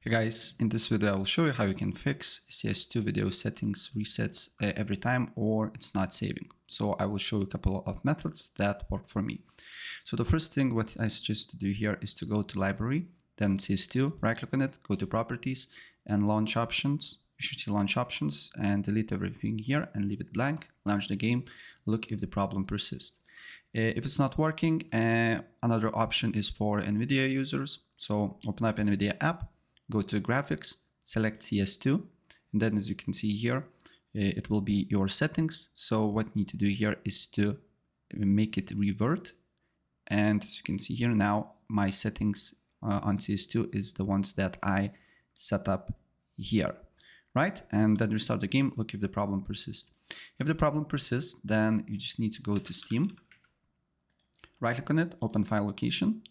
Hey guys, in this video I will show you how you can fix CS2 video settings resets every time or it's not saving. So I will show you a couple of methods that work for me. So the first thing what I suggest to do here is to go to library, then CS2, right click on it, go to properties and launch options. You should see launch options and delete everything here and leave it blank. Launch the game, look if the problem persists. If it's not working, another option is for Nvidia users. So open up Nvidia app, go to graphics, select CS2, and then as you can see here, it will be your settings. So what you need to do here is to make it revert. And as you can see here now, my settings on CS2 is the ones that I set up here, right? And then restart the game, look if the problem persists. If the problem persists, then you just need to go to Steam, right click on it, open file location,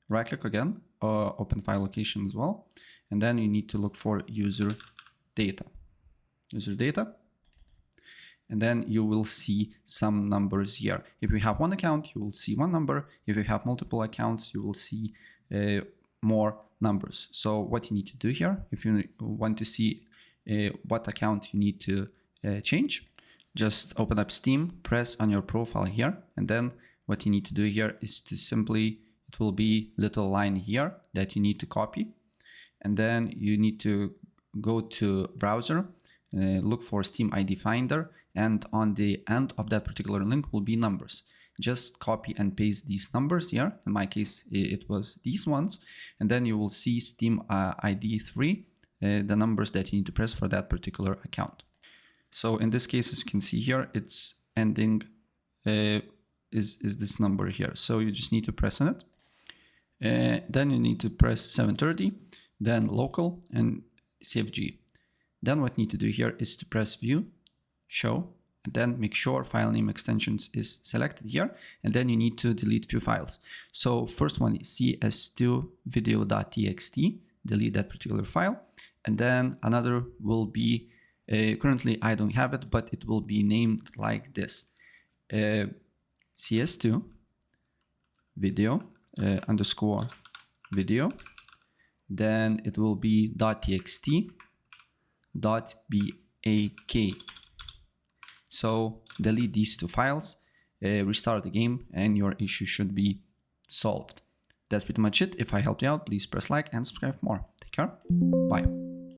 right click again, open file location as well. And then you need to look for user data, and then you will see some numbers here. If you have one account, you will see one number. If you have multiple accounts, you will see more numbers. So what you need to do here, if you want to see what account you need to change, just open up Steam, press on your profile here, and then what you need to do here is to simply, it will be little line here that you need to copy. And then you need to go to browser, look for Steam ID Finder, and on the end of that particular link will be numbers. Just copy and paste these numbers here. In my case, it was these ones. And then you will see Steam ID 3, the numbers that you need to press for that particular account. So in this case, as you can see here, it's ending, is this number here. So you just need to press on it. Then you need to press 730. Then local and CFG. Then what you need to do here is to press view, show, and then make sure file name extensions is selected here. And then you need to delete few files. So first one is CS2 video.txt, delete that particular file. And then another will be, currently I don't have it, but it will be named like this. CS2 video underscore video. Then it will be .txt, .bak. So delete these two files, restart the game, and your issue should be solved. That's pretty much it. If I helped you out, please press like and subscribe for more. Take care. Bye.